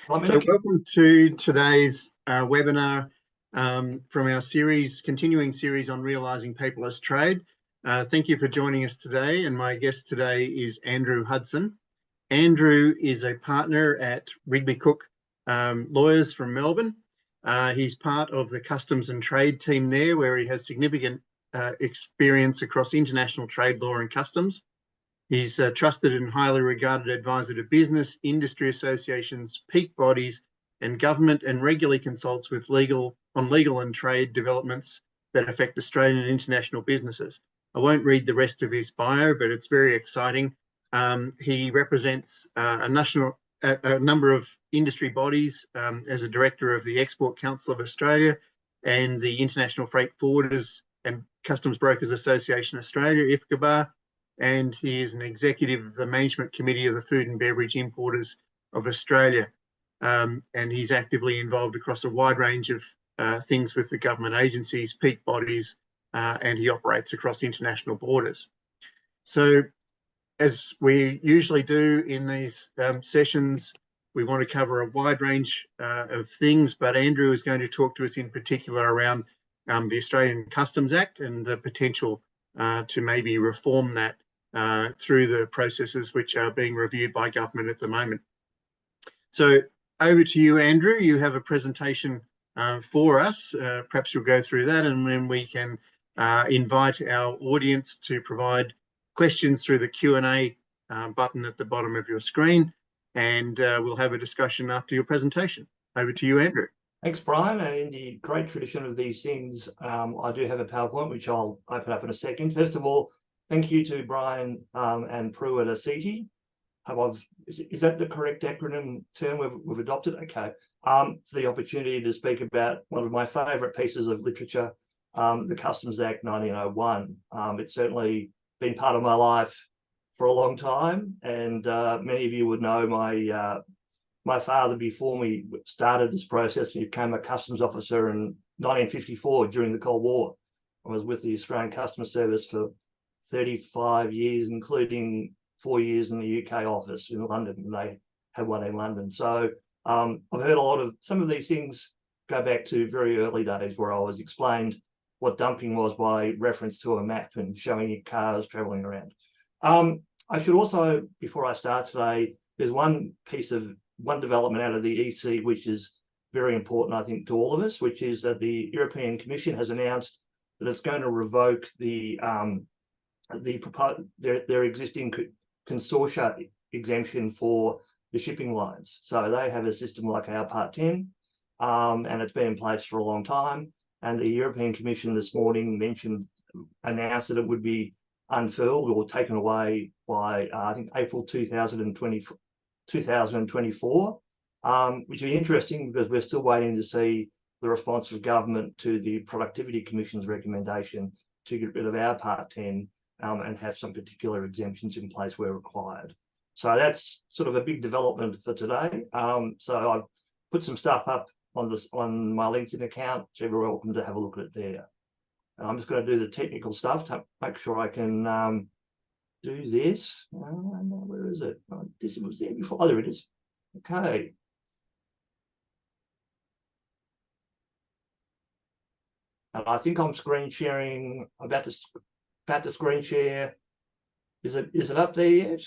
So welcome to today's webinar from our continuing series on realising paperless trade. Thank you for joining us today, and my guest today is Andrew Hudson. Andrew is a partner at Rigby Cooke Lawyers from Melbourne. He's part of the customs and trade team there, where he has significant experience across international trade law and customs. He's a trusted and highly regarded advisor to business, industry associations, peak bodies, and government, and regularly consults with legal and trade developments that affect Australian and international businesses. I won't read the rest of his bio, but it's very exciting. He represents a number of industry bodies as a director of the Export Council of Australia and the International Freight Forwarders and Customs Brokers Association Australia, IFCABA. And he is an executive of the Management Committee of the Food and Beverage Importers of Australia. And he's actively involved across a wide range of things with the government agencies, peak bodies, and he operates across international borders. So as we usually do in these sessions, we want to cover a wide range of things, but Andrew is going to talk to us in particular around the Australian Customs Act and the potential to maybe reform that through the processes which are being reviewed by government at the moment. So over to you, Andrew. You have a presentation for us. Perhaps you'll go through that, and then we can invite our audience to provide questions through the Q&A button at the bottom of your screen, and we'll have a discussion after your presentation. Over to you, Andrew. Thanks, Brian. And in the great tradition of these things, I do have a PowerPoint, which I'll open up in a second. First of all, thank you to Bryan and Prue at ACITI. Is that the correct acronym term we've adopted? Okay. For the opportunity to speak about one of my favourite pieces of literature, the Customs Act 1901. It's certainly been part of my life for a long time, and many of you would know my father, before me, started this process. He became a customs officer in 1954 during the Cold War. I was with the Australian Customs Service for 35 years, including 4 years in the UK office in London, and they had one in London. So I've heard some of these things go back to very early days, where I was explained what dumping was by reference to a map and showing you cars travelling around. I should also, before I start today, there's one development out of the EC which is very important, I think, to all of us, which is that the European Commission has announced that it's going to revoke their existing consortia exemption for the shipping lines. So they have a system like our Part 10, and it's been in place for a long time. And the European Commission this morning announced that it would be unfurled or taken away by, I think, April 2024, which is interesting because we're still waiting to see the response of government to the Productivity Commission's recommendation to get rid of our Part 10 and have some particular exemptions in place where required. So that's sort of a big development for today. So I've put some stuff up on my LinkedIn account, so you're welcome to have a look at it there. And I'm just going to do the technical stuff to make sure I can do this. Where is it? This was there before. Oh, there it is. Okay. And I think I'm screen sharing. About to screen share. Is it up there yet?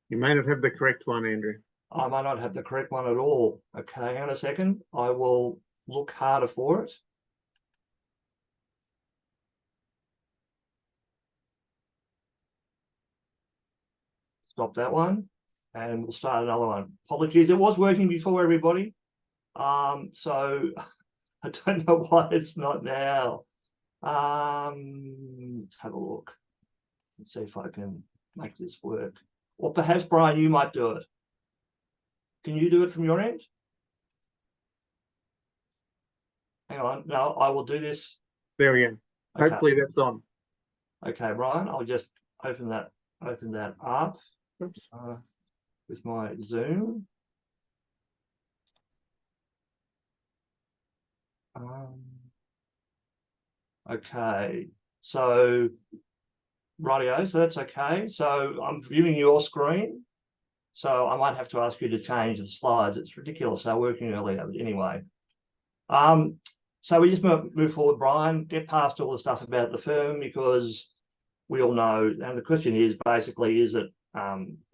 You may not have the correct one, Andrew. I might not have the correct one at all. Okay, hang on a second. I will look harder for it. Stop that one, and we'll start another one. Apologies, it was working before, everybody. So I don't know why it's not now. Let's have a look. Let's see if I can make this work. Or perhaps, Brian, you might do it. Can you do it from your end? Hang on. No, I will do this. There we go. Okay. Hopefully that's on. Okay, Brian, I'll just open that up. Oops. With my Zoom. Okay, so rightio, so that's okay. So I'm viewing your screen. So I might have to ask you to change the slides. It's ridiculous. They're working earlier, but anyway. So we just move forward, Bryan, get past all the stuff about the firm, because we all know, and the question is basically, is it,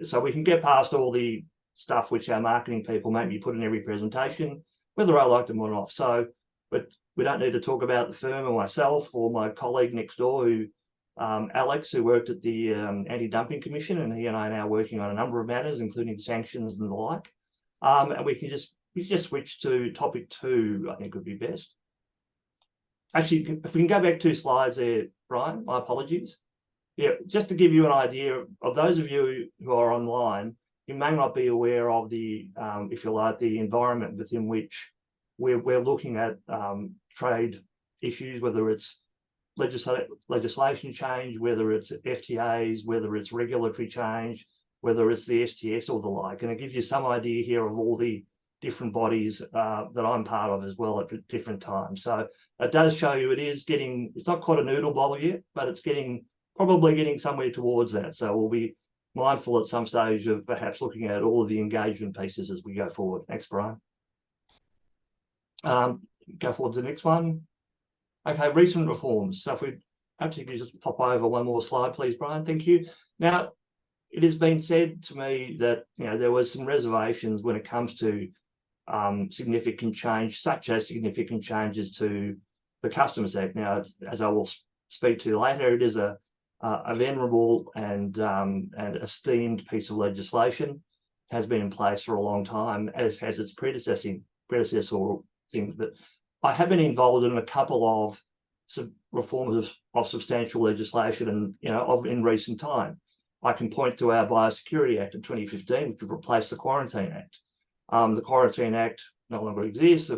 so we can get past all the stuff which our marketing people make me put in every presentation, whether I like them or not. So, but we don't need to talk about the firm or myself or my colleague next door, who Alex, who worked at the Anti-Dumping Commission, and he and I are now working on a number of matters, including sanctions and the like. And we just switch to topic 2, I think would be best. Actually, if we can go back 2 slides there, Bryan, my apologies. Yeah, just to give you an idea of those of you who are online, you may not be aware of the, if you like, the environment within which we're looking at trade issues, whether it's legislation change, whether it's FTAs, whether it's regulatory change, whether it's the STS or the like. And it gives you some idea here of all the different bodies that I'm part of as well at different times. So it does show you it's not quite a noodle bowl yet, but it's probably getting somewhere towards that. So we'll be mindful at some stage of perhaps looking at all of the engagement pieces as we go forward. Thanks, Bryan. Go forward to the next one. Okay, recent reforms. So if we perhaps you could just pop over one more slide, please, Bryan. Thank you. Now, it has been said to me that there was some reservations when it comes to significant change, such as significant changes to the Customs Act. Now, as I will speak to later, it is a venerable and esteemed piece of legislation. It has been in place for a long time, as has its predecessor things. But I have been involved in a couple of reforms of substantial legislation, and in recent time. I can point to our Biosecurity Act in 2015, which replaced the Quarantine Act. The Quarantine Act no longer exists.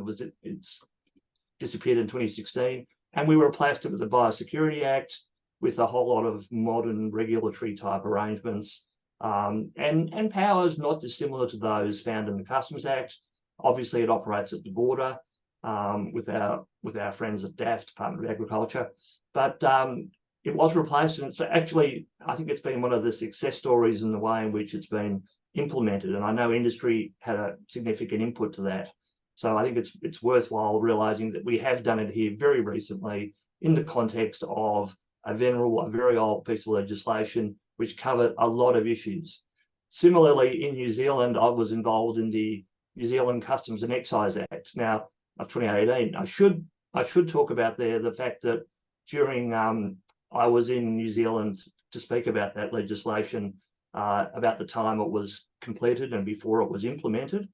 It's disappeared in 2016, and we replaced it with the Biosecurity Act with a whole lot of modern regulatory type arrangements and powers not dissimilar to those found in the Customs Act. Obviously, it operates at the border with our friends at DAF, Department of Agriculture, but it was replaced, and so actually, I think it's been one of the success stories in the way in which it's been implemented. And I know industry had a significant input to that. So I think it's worthwhile realizing that we have done it here very recently in the context of a very old piece of legislation which covered a lot of issues. Similarly, in New Zealand, I was involved in the New Zealand Customs and Excise Act now of 2018. I should talk about the fact that during I was in New Zealand to speak about that legislation about the time it was completed and before it was implemented.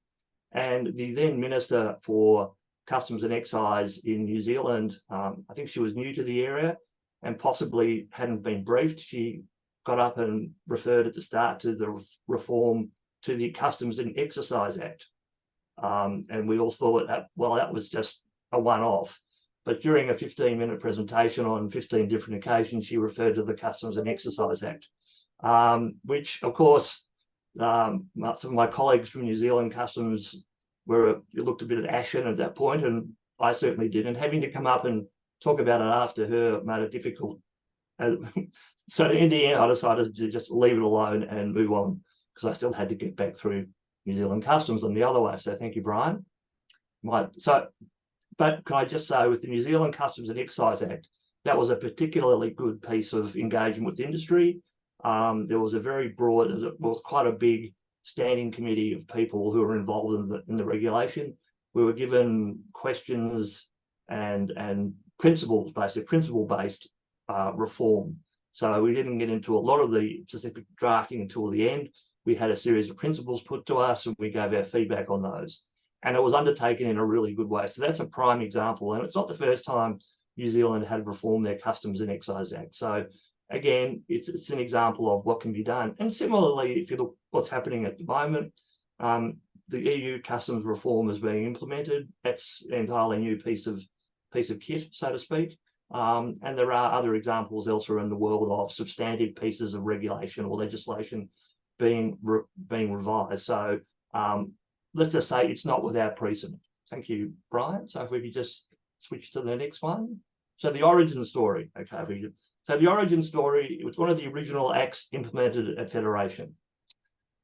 And the then Minister for Customs and Excise in New Zealand, I think she was new to the area and possibly hadn't been briefed. She got up and referred at the start to the reform to the Customs and Excise Act. And we all thought that, well, that was just a one-off. But during a 15-minute presentation on 15 different occasions, she referred to the Customs and Excise Act, which, of course, some of my colleagues from New Zealand Customs looked a bit ashen at that point, and I certainly did. And having to come up and talk about it after her made it difficult. So in the end, I decided to just leave it alone and move on, because I still had to get back through New Zealand Customs on the other way. So thank you, Bryan. But can I just say, with the New Zealand Customs and Excise Act, that was a particularly good piece of engagement with industry. There was a very broad, it was quite a big standing committee of people who were involved in the regulation. We were given questions and principles, basically principle-based reform. So we didn't get into a lot of the specific drafting until the end. We had a series of principles put to us, and we gave our feedback on those. And it was undertaken in a really good way. So that's a prime example. And it's not the first time New Zealand had reformed their Customs and Excise Act. So again, it's an example of what can be done. And similarly, if you look what's happening at the moment, the EU customs reform is being implemented. That's an entirely new piece of kit, so to speak. And there are other examples elsewhere in the world of substantive pieces of regulation or legislation being revised. So let's just say it's not without precedent. Thank you, Bryan. So if we could just switch to the next one. So the origin story. Okay, so the origin story, it was one of the original acts implemented at Federation.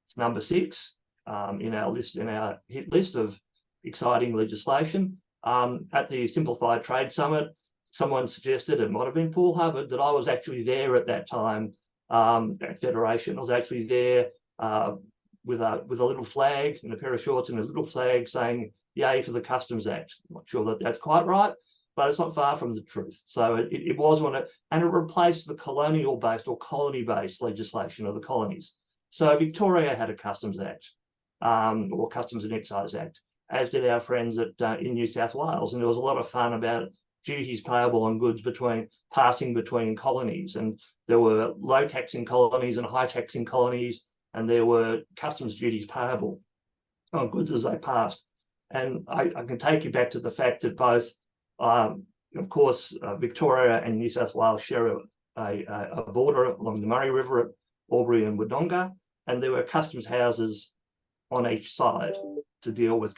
It's number 6 in our hit list of exciting legislation. At the Simplified Trade Summit, someone suggested, it might have been Paul Hubbard, that I was actually there at that time at Federation. I was actually there with a little flag and a pair of shorts and a little flag saying, "Yay for the Customs Act." I'm not sure that that's quite right, but it's not far from the truth. So it was one, and it replaced the colonial-based or colony-based legislation of the colonies. So Victoria had a Customs Act, or Customs and Excise Act, as did our friends in New South Wales. And there was a lot of fun about duties payable on goods passing between colonies. And there were low taxing colonies and high taxing colonies, and there were customs duties payable on goods as they passed. And I can take you back to the fact that both, of course, Victoria and New South Wales share a border along the Murray River at Albury and Wodonga, and there were customs houses on each side to deal with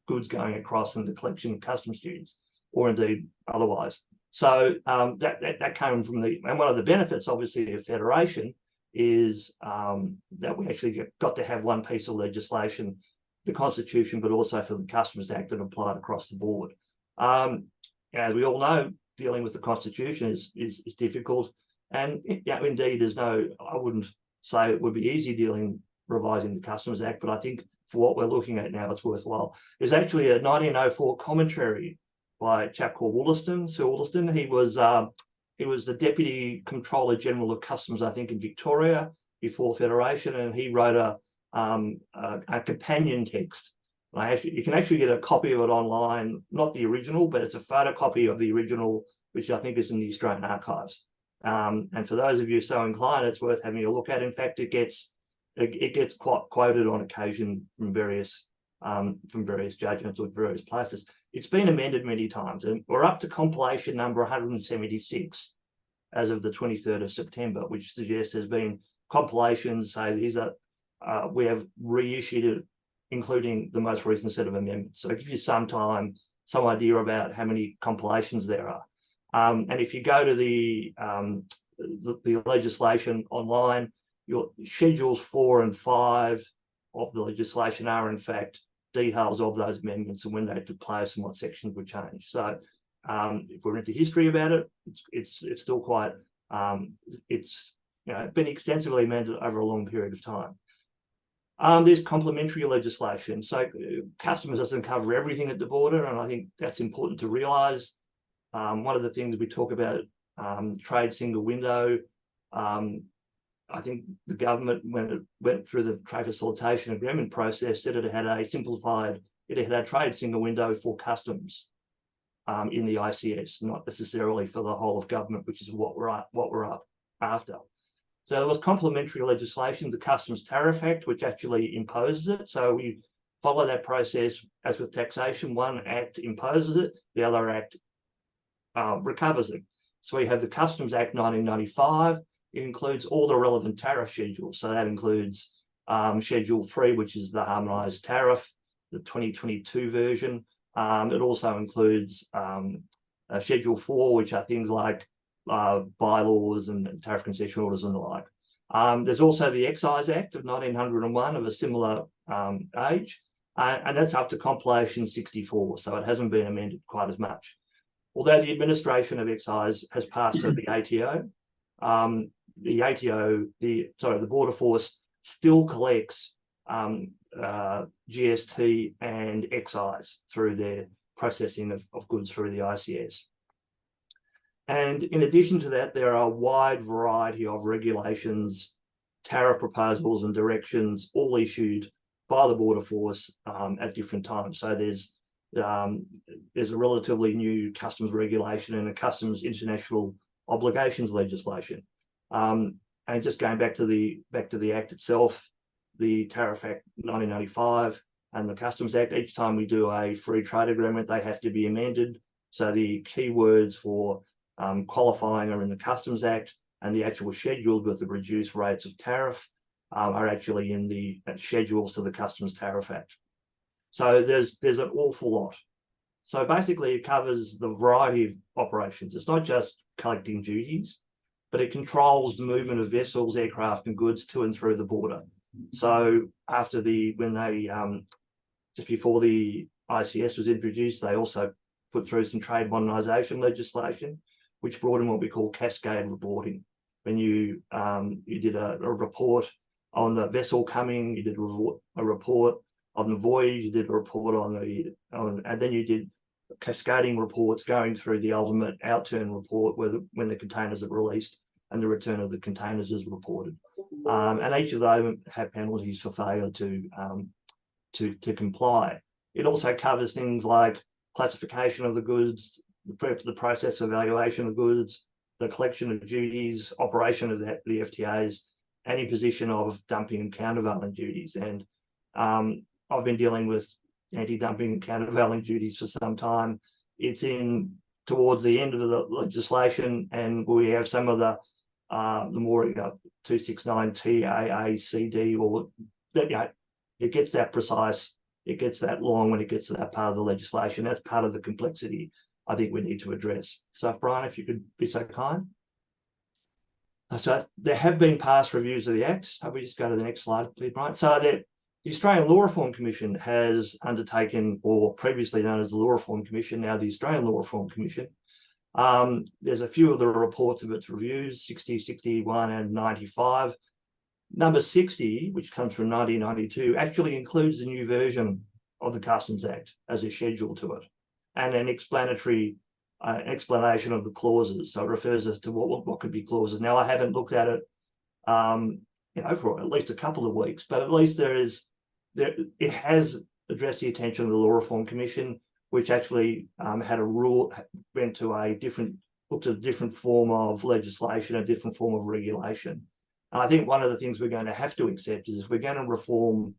goods going across and the collection of customs duties, or indeed otherwise. So that came from and one of the benefits, obviously, of Federation is that we actually got to have one piece of legislation, the Constitution, but also for the Customs Act that applied across the board. As we all know, dealing with the Constitution is difficult, and indeed, I wouldn't say it would be easy revising the Customs Act, but I think for what we're looking at now, it's worthwhile. There's actually a 1904 commentary by a chap called Sir Wollaston. He was the Deputy Comptroller General of Customs, I think, in Victoria before Federation, and he wrote a companion text. You can actually get a copy of it online, not the original, but it's a photocopy of the original, which I think is in the Australian Archives. And for those of you so inclined, it's worth having a look at. In fact, it gets quoted on occasion from various judgments or various places. It's been amended many times, and we're up to compilation number 176 as of the 23rd of September, which suggests there's been compilations. Say these are we have reissued it, including the most recent set of amendments. So it gives you some idea about how many compilations there are. And if you go to the legislation online, your schedules 4 and 5 of the legislation are in fact details of those amendments and when they took place and what sections were changed. So if we're into history about it, it's still quite it's been extensively amended over a long period of time. There's complementary legislation. So customs doesn't cover everything at the border, and I think that's important to realise. One of the things we talk about, trade single window. I think the government, when it went through the trade facilitation agreement process, said it had a trade single window for customs in the ICS, not necessarily for the whole of government, which is what we're up after. So there was complementary legislation, the Customs Tariff Act, which actually imposes it. So we follow that process as with taxation. One act imposes it, the other act recovers it. So we have the Customs Act 1995. It includes all the relevant tariff schedules. So that includes Schedule 3, which is the harmonised tariff, the 2022 version. It also includes Schedule 4, which are things like bylaws and tariff concession orders and the like. There's also the Excise Act of 1901 of a similar age, and that's up to compilation 64, so it hasn't been amended quite as much. Although the administration of excise has passed to the ATO, the Border Force still collects GST and excise through their processing of goods through the ICS. And in addition to that, there are a wide variety of regulations, tariff proposals and directions, all issued by the Border Force at different times. So there's a relatively new customs regulation and a customs international obligations legislation. And just going back to the Act itself, the Tariff Act 1995 and the Customs Act, each time we do a free trade agreement, they have to be amended. So the key words for qualifying are in the Customs Act, and the actual schedules with the reduced rates of tariff are actually in the schedules to the Customs Tariff Act. So there's an awful lot. So basically it covers the variety of operations. It's not just collecting duties, but it controls the movement of vessels, aircraft and goods to and through the border. So after just before the ICS was introduced, they also put through some trade modernisation legislation, which brought in what we call cascade reporting. When you did a report on the vessel coming, you did a report on the voyage, you did a report and then you did cascading reports going through the ultimate outturn report when the containers are released and the return of the containers is reported. And each of those have penalties for failure to comply. It also covers things like classification of the goods, the process of evaluation of goods, the collection of duties, operation of the FTAs, and imposition of dumping and countervailing duties. And I've been dealing with anti-dumping and countervailing duties for some time. It's towards the end of the legislation, and we have some of the more 269 TAACD, or that it gets that precise, it gets that long when it gets to that part of the legislation. That's part of the complexity I think we need to address. So, Bryan, if you could be so kind. So there have been past reviews of the Act. Hope we just go to the next slide, please, Bryan. So the Australian Law Reform Commission has undertaken, or previously known as the Law Reform Commission, now the Australian Law Reform Commission. There's a few of the reports of its reviews, 60, 61 and 95. Number 60, which comes from 1992, actually includes a new version of the Customs Act as a schedule to it, and an explanatory explanation of the clauses. So it refers us to what could be clauses. Now, I haven't looked at it, for at least a couple of weeks, but at least it has addressed the attention of the Law Reform Commission, which actually had a rule, looked at a different form of legislation, a different form of regulation. And I think one of the things we're going to have to accept is if we're going to reform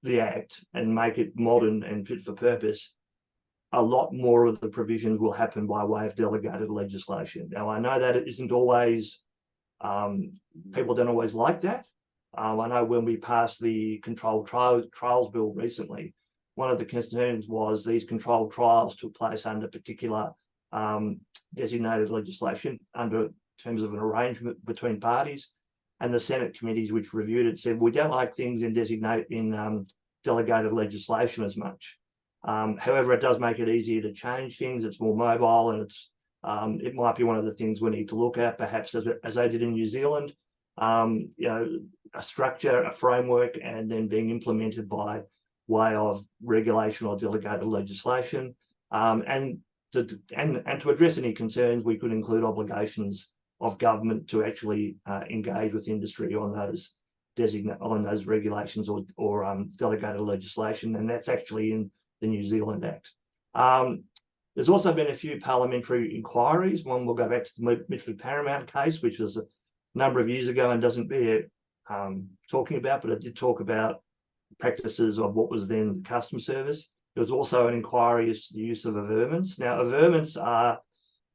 the Act and make it modern and fit for purpose, a lot more of the provisions will happen by way of delegated legislation. Now, I know that it isn't always, people don't always like that. I know when we passed the controlled trials bill recently, one of the concerns was these controlled trials took place under particular designated legislation under terms of an arrangement between parties. And the Senate committees which reviewed it said, we don't like things in delegated legislation as much. However, it does make it easier to change things. It's more mobile, and it might be one of the things we need to look at, perhaps as they did in New Zealand, a structure, a framework, and then being implemented by way of regulation or delegated legislation. And to address any concerns, we could include obligations of government to actually engage with industry on those regulations or delegated legislation, and that's actually in the New Zealand Act. There's also been a few parliamentary inquiries. One will go back to the Mitford Paramount case, which was a number of years ago and doesn't bear talking about, but it did talk about practices of what was then the Customs Service. There was also an inquiry as to the use of averments. Now, averments are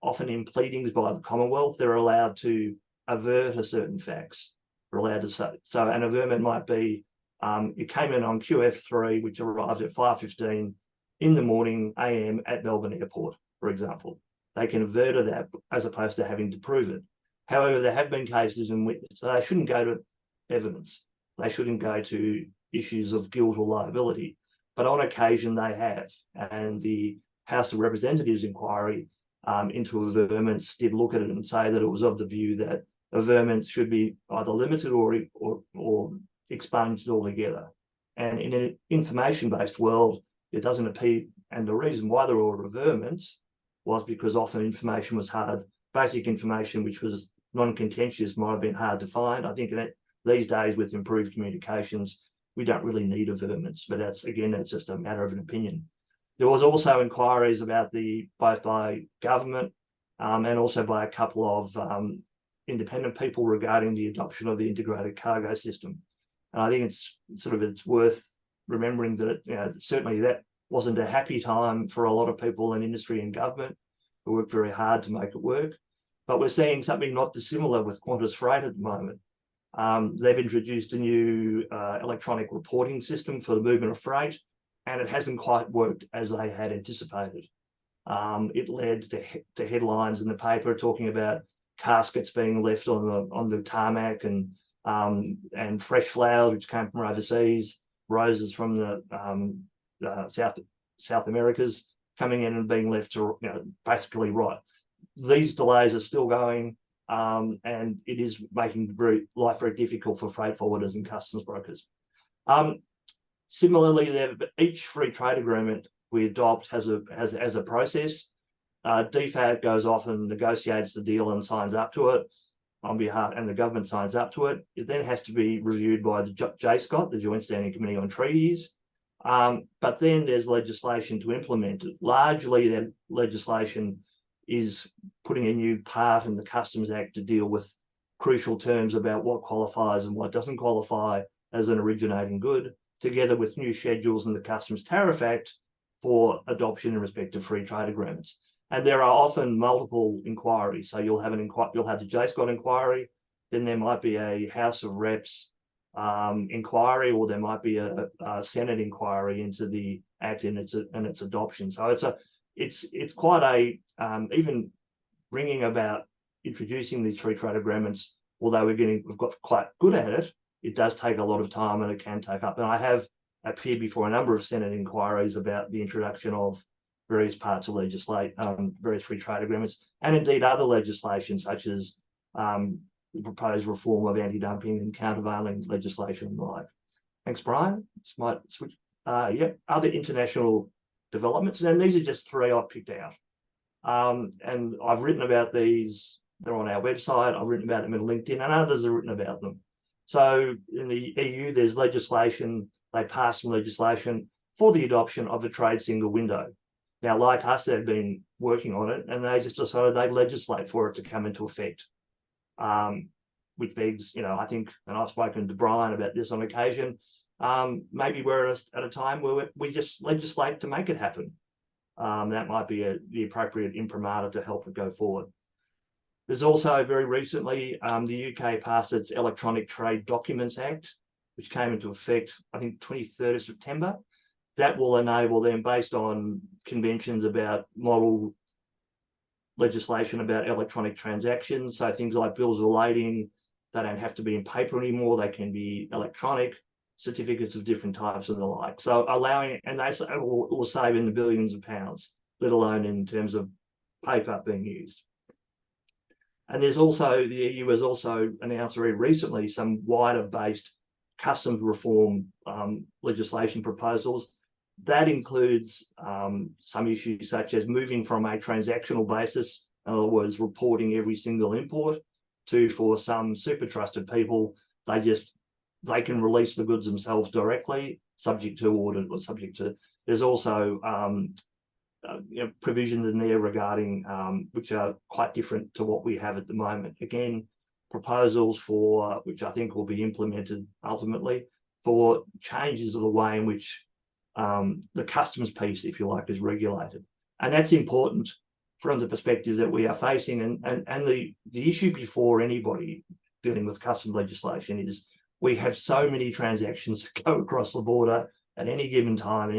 often in pleadings by the Commonwealth. They're allowed to avert a certain facts. They're allowed to say. So an averment might be, it came in on QF3, which arrived at 5:15 in the morning AM at Melbourne Airport, for example. They can avert that as opposed to having to prove it. However, there have been cases in which they shouldn't go to evidence. They shouldn't go to issues of guilt or liability. But on occasion they have. And the House of Representatives inquiry into averments did look at it and say that it was of the view that averments should be either limited or expunged altogether. And in an information-based world, it doesn't appear, and the reason why there were averments was because often information was hard, basic information which was non-contentious might have been hard to find. I think that these days with improved communications, we don't really need averments, but that's just a matter of an opinion. There was also inquiries about both by government and also by a couple of independent people regarding the adoption of the integrated cargo system. And I think it's worth remembering that certainly that wasn't a happy time for a lot of people in industry and government who worked very hard to make it work. But we're seeing something not dissimilar with Qantas Freight at the moment. They've introduced a new electronic reporting system for the movement of freight, and it hasn't quite worked as they had anticipated. It led to headlines in the paper talking about caskets being left on the tarmac and and fresh flowers which came from overseas, roses from the South Americas coming in and being left to basically rot. These delays are still going, and it is making life very difficult for freight forwarders and customs brokers. Similarly, each free trade agreement we adopt has a process. DFAT goes off and negotiates the deal and signs up to it on behalf, and the government signs up to it. It then has to be reviewed by the JSCOT, the Joint Standing Committee on Treaties. But then there's legislation to implement it. Largely, that legislation is putting a new part in the Customs Act to deal with crucial terms about what qualifies and what doesn't qualify as an originating good, together with new schedules in the Customs Tariff Act for adoption in respect of free trade agreements. And there are often multiple inquiries. So you'll have the JSCOT inquiry, then there might be a House of Reps inquiry, or there might be a Senate inquiry into the Act and its adoption. So it's quite a even bringing about introducing these free trade agreements. Although we've got quite good at it, it does take a lot of time and it can take up. And I have appeared before a number of Senate inquiries about the introduction of various parts of various free trade agreements, and indeed other legislation such as the proposed reform of anti-dumping and countervailing legislation and the like. Thanks, Brian. This might switch. Other international developments, and these are just three I've picked out. And I've written about these. They're on our website. I've written about them in LinkedIn, and others have written about them. So in the EU, there's legislation. They passed some legislation for the adoption of a trade single window. Now, like us, they've been working on it, and they just decided they'd legislate for it to come into effect. Which begs, I think, and I've spoken to Bryan about this on occasion, maybe we're at a time where we just legislate to make it happen. That might be the appropriate imprimatur to help it go forward. There's also very recently, the UK passed its Electronic Trade Documents Act, which came into effect, I think, 23rd of September. That will enable them, based on conventions about model legislation about electronic transactions, so things like bills of lading, they don't have to be in paper anymore, they can be electronic, certificates of different types and the like. So allowing, and they will save in the billions of pounds, let alone in terms of paper being used. And there's also, the EU has also announced very recently some wider based customs reform legislation proposals. That includes some issues such as moving from a transactional basis, in other words, reporting every single import, to, for some super trusted people, they can release the goods themselves directly, subject to audit or subject to. There's also provisions in there regarding which are quite different to what we have at the moment. Again, proposals for which I think will be implemented ultimately for changes of the way in which the customs piece, if you like, is regulated. And that's important from the perspective that we are facing. And the issue before anybody dealing with customs legislation is we have so many transactions that go across the border at any given time,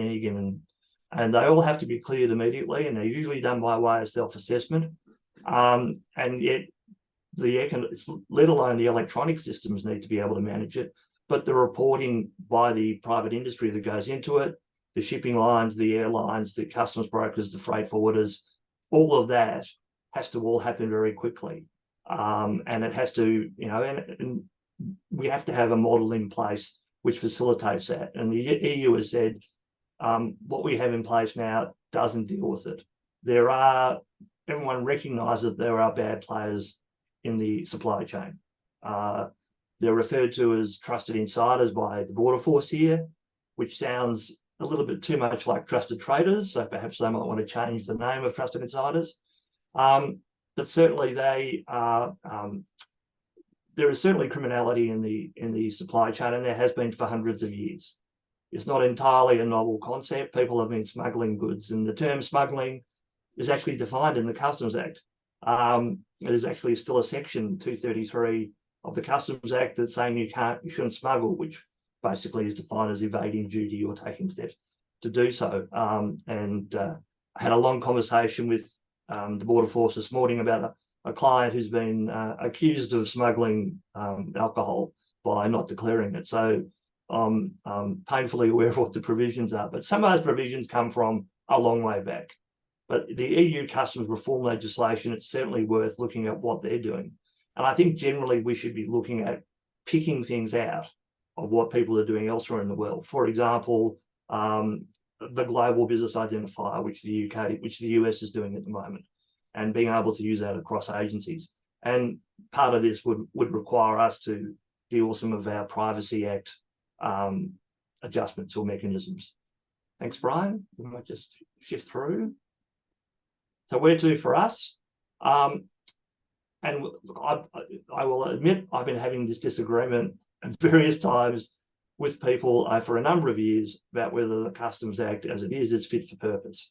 and they all have to be cleared immediately, and they're usually done by way of self-assessment. And yet, let alone the electronic systems need to be able to manage it, but the reporting by the private industry that goes into it, the shipping lines, the airlines, the customs brokers, the freight forwarders, all of that has to all happen very quickly. And it has to, and we have to have a model in place which facilitates that. And the EU has said what we have in place now doesn't deal with it. Everyone recognises there are bad players in the supply chain. They're referred to as trusted insiders by the Border Force here, which sounds a little bit too much like trusted traders. So perhaps they might want to change the name of trusted insiders. But certainly there is certainly criminality in the supply chain, and there has been for hundreds of years. It's not entirely a novel concept. People have been smuggling goods, and the term smuggling is actually defined in the Customs Act. There's actually still a section 233 of the Customs Act that's saying you shouldn't smuggle, which basically is defined as evading duty or taking steps to do so. I had a long conversation with the Border Force this morning about a client who's been accused of smuggling alcohol by not declaring it. So I'm painfully aware of what the provisions are, but some of those provisions come from a long way back. But the EU customs reform legislation, it's certainly worth looking at what they're doing. And I think generally we should be looking at picking things out of what people are doing elsewhere in the world. For example, the global business identifier, which the US is doing at the moment, and being able to use that across agencies. And part of this would require us to deal with some of our Privacy Act adjustments or mechanisms. Thanks, Bryan. We might just shift through. So where to for us? And I will admit I've been having this disagreement at various times with people for a number of years about whether the Customs Act as it is fit for purpose.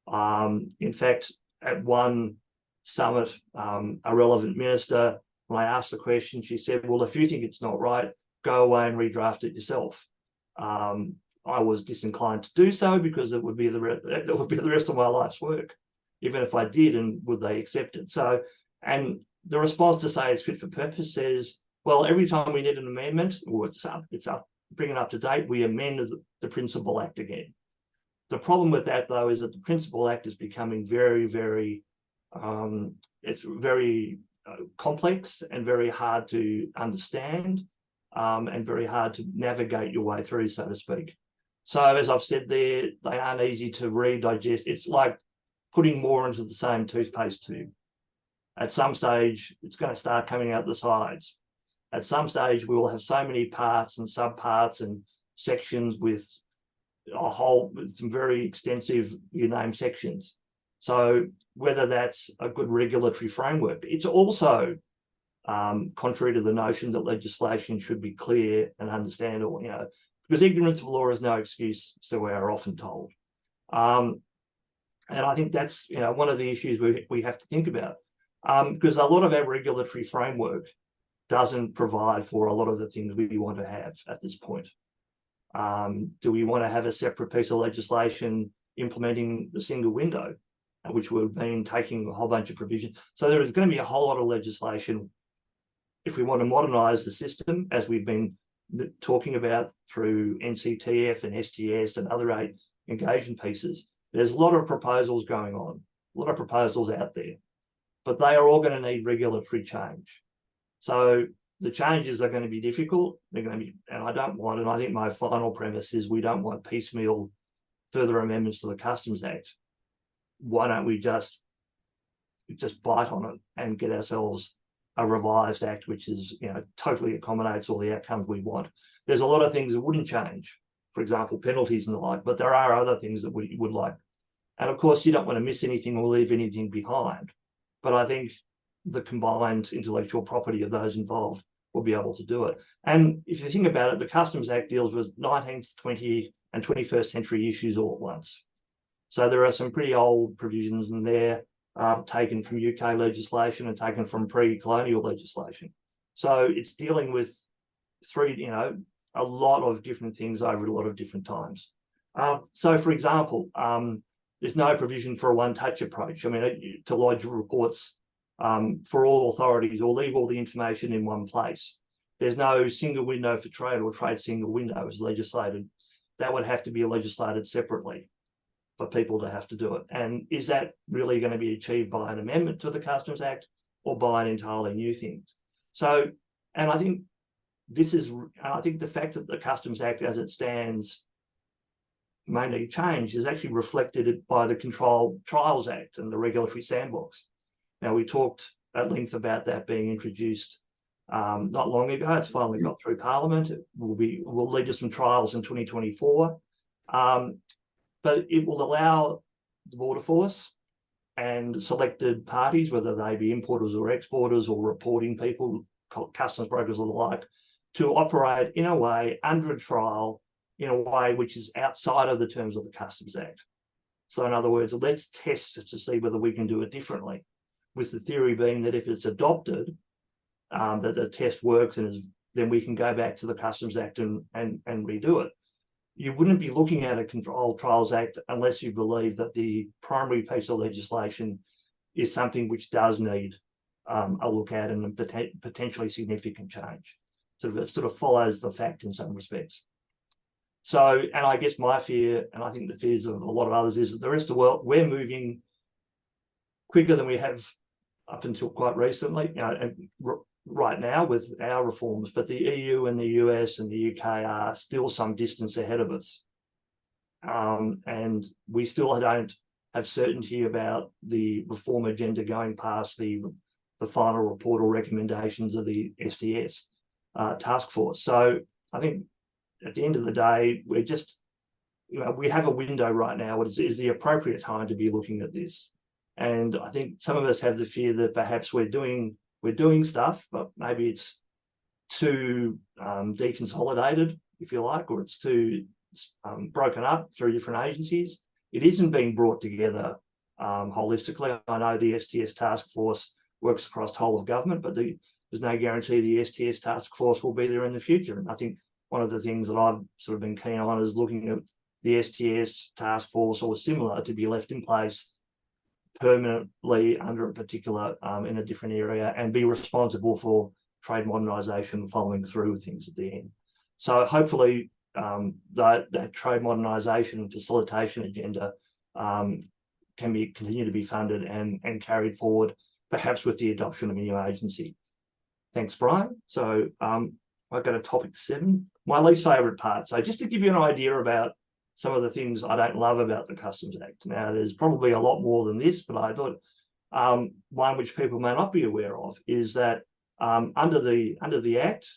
In fact, at one summit, a relevant minister, when I asked the question, she said, well, if you think it's not right, go away and redraft it yourself. I was disinclined to do so because it would be the rest of my life's work, even if I did, and would they accept it? So, and the response to say it's fit for purpose says, well, every time we need an amendment, or it's up, bring it up to date, we amend the Principal Act again. The problem with that, though, is that the Principal Act is becoming very, very, it's very complex and very hard to understand and very hard to navigate your way through, so to speak. So as I've said there, they aren't easy to read, digest. It's like putting more into the same toothpaste tube. At some stage, it's going to start coming out the sides. At some stage, we will have so many parts and subparts and sections with some very extensive, you name, sections. So whether that's a good regulatory framework, it's also contrary to the notion that legislation should be clear and understandable, because ignorance of law is no excuse, so we are often told. And I think that's one of the issues we have to think about, because a lot of our regulatory framework doesn't provide for a lot of the things we want to have at this point. Do we want to have a separate piece of legislation implementing the single window, which we've been taking a whole bunch of provisions? So there is going to be a whole lot of legislation if we want to modernise the system, as we've been talking about through NCTF and STS and other engagement pieces. There's a lot of proposals going on, a lot of proposals out there, but they are all going to need regulatory change. So the changes are going to be difficult. They're going to be, and I don't want, and I think my final premise is we don't want piecemeal further amendments to the Customs Act. Why don't we just bite on it and get ourselves a revised act, which is, totally accommodates all the outcomes we want. There's a lot of things that wouldn't change, for example, penalties and the like, but there are other things that we would like. And of course, you don't want to miss anything or leave anything behind. But I think the combined intellectual property of those involved will be able to do it. And if you think about it, the Customs Act deals with 19th, 20th and 21st century issues all at once. So there are some pretty old provisions in there, taken from UK legislation and taken from pre-colonial legislation. So it's dealing with a lot of different things over a lot of different times. So for example, there's no provision for a one-touch approach. I mean, to lodge reports for all authorities or leave all the information in one place. There's no single window for trade or trade single window as legislated. That would have to be legislated separately for people to have to do it. And is that really going to be achieved by an amendment to the Customs Act or by an entirely new thing? So, and I think the fact that the Customs Act as it stands may need change is actually reflected by the Controlled Trials Act and the Regulatory Sandbox. Now, we talked at length about that being introduced not long ago. It's finally got through Parliament. It will lead to some trials in 2024. But it will allow the Border Force and selected parties, whether they be importers or exporters or reporting people, customs brokers or the like, to operate in a way under a trial in a way which is outside of the terms of the Customs Act. So in other words, let's test to see whether we can do it differently, with the theory being that if it's adopted, that the test works, and then we can go back to the Customs Act and redo it. You wouldn't be looking at a Controlled Trials Act unless you believe that the primary piece of legislation is something which does need a look at and potentially significant change. sort of follows the fact in some respects. So, and I guess my fear, and I think the fears of a lot of others, is that the rest of the world, we're moving quicker than we have up until quite recently, and right now with our reforms, but the EU and the US and the UK are still some distance ahead of us. And we still don't have certainty about the reform agenda going past the final report or recommendations of the STS task force. So I think at the end of the day, we're just, we have a window right now. What is the appropriate time to be looking at this? And I think some of us have the fear that perhaps we're doing stuff, but maybe it's too deconsolidated, if you like, or it's too broken up through different agencies. It isn't being brought together holistically. I know the STS task force works across the whole of government, but there's no guarantee the STS task force will be there in the future. And I think one of the things that I've sort of been keen on is looking at the STS task force or similar to be left in place permanently under a particular in a different area and be responsible for trade modernisation, following through with things at the end. So hopefully that trade modernisation and facilitation agenda can continue to be funded and carried forward, perhaps with the adoption of a new agency. Thanks, Brian. So I've got a topic 7, my least favourite part. So just to give you an idea about some of the things I don't love about the Customs Act. Now, there's probably a lot more than this, but I thought one which people may not be aware of is that under the Act,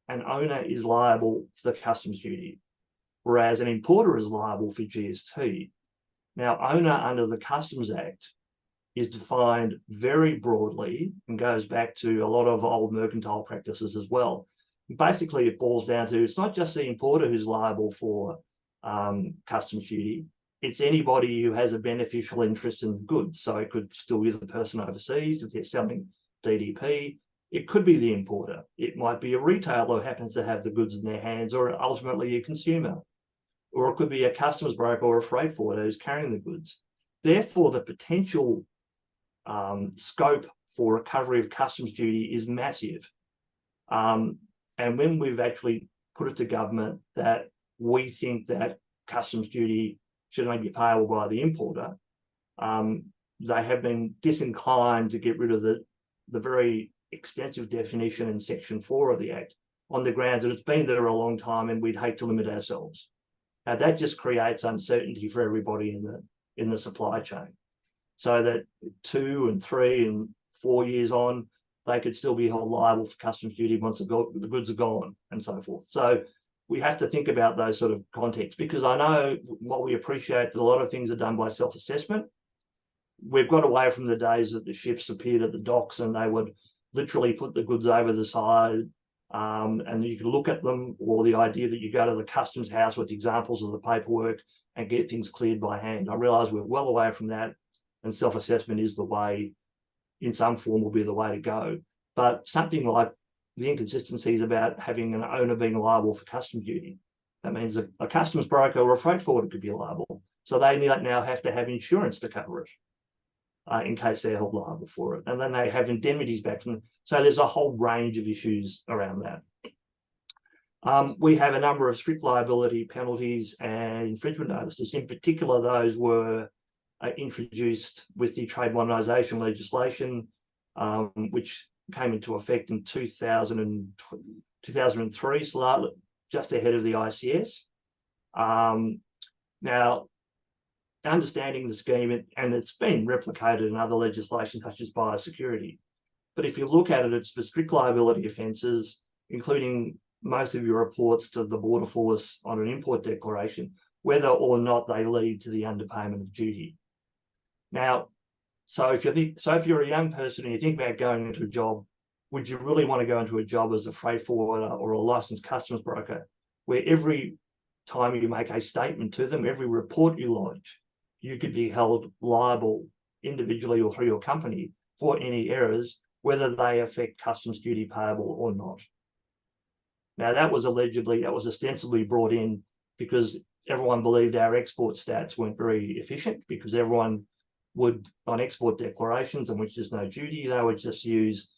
an owner is liable for the customs duty, whereas an importer is liable for GST. Now, owner under the Customs Act is defined very broadly and goes back to a lot of old mercantile practices as well. Basically, it boils down to, it's not just the importer who's liable for customs duty, it's anybody who has a beneficial interest in the goods. So it could still be the person overseas if they're selling DDP. It could be the importer. It might be a retailer who happens to have the goods in their hands, or ultimately a consumer. Or it could be a customs broker or a freight forwarder who's carrying the goods. Therefore, the potential scope for recovery of customs duty is massive. And when we've actually put it to government that we think that customs duty should only be payable by the importer, they have been disinclined to get rid of the very extensive definition in Section 4 of the Act on the grounds that it's been there a long time and we'd hate to limit ourselves. Now, that just creates uncertainty for everybody in the supply chain, so that 2 and 3 and 4 years on, they could still be held liable for customs duty once the goods are gone and so forth. So we have to think about those sort of contexts, because I know what we appreciate that a lot of things are done by self-assessment. We've got away from the days that the ships appeared at the docks and they would literally put the goods over the side and you could look at them, or the idea that you go to the customs house with examples of the paperwork and get things cleared by hand. I realise we're well away from that, and self-assessment is the way, in some form, will be the way to go. But something like the inconsistencies about having an owner being liable for customs duty, that means a customs broker or a freight forwarder could be liable. So they now have to have insurance to cover it in case they're held liable for it. And then they have indemnities back from them. So there's a whole range of issues around that. We have a number of strict liability penalties and infringement notices. In particular, those were introduced with the trade modernisation legislation, which came into effect in 2003, so just ahead of the ICS. Now, understanding the scheme, and it's been replicated in other legislation such as biosecurity. But if you look at it, it's for strict liability offences, including most of your reports to the Border Force on an import declaration, whether or not they lead to the underpayment of duty. Now, so if you're a young person and you think about going into a job, would you really want to go into a job as a freight forwarder or a licensed customs broker, where every time you make a statement to them, every report you lodge, you could be held liable individually or through your company for any errors, whether they affect customs duty payable or not? Now, that was ostensibly brought in because everyone believed our export stats weren't very efficient, because everyone would, on export declarations on which there's no duty, they would just use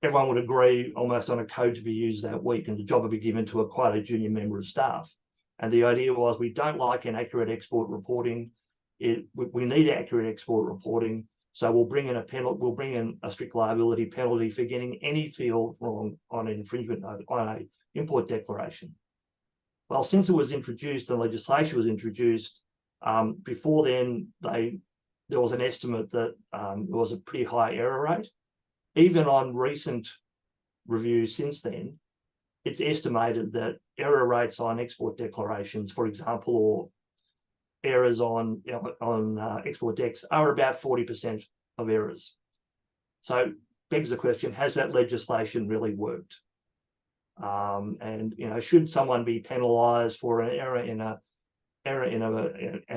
everyone would agree almost on a code to be used that week, and the job would be given to quite a junior member of staff. And the idea was, we don't like inaccurate export reporting. We need accurate export reporting. So we'll bring in a penalty, we'll bring in a strict liability penalty for getting any field wrong on an infringement note, on an import declaration. Well, since it was introduced and legislation was introduced, before then, there was an estimate that there was a pretty high error rate. Even on recent reviews since then, it's estimated that error rates on export declarations, for example, or errors on export decks are about 40% of errors. So begs the question, has that legislation really worked? And should someone be penalised for an error in an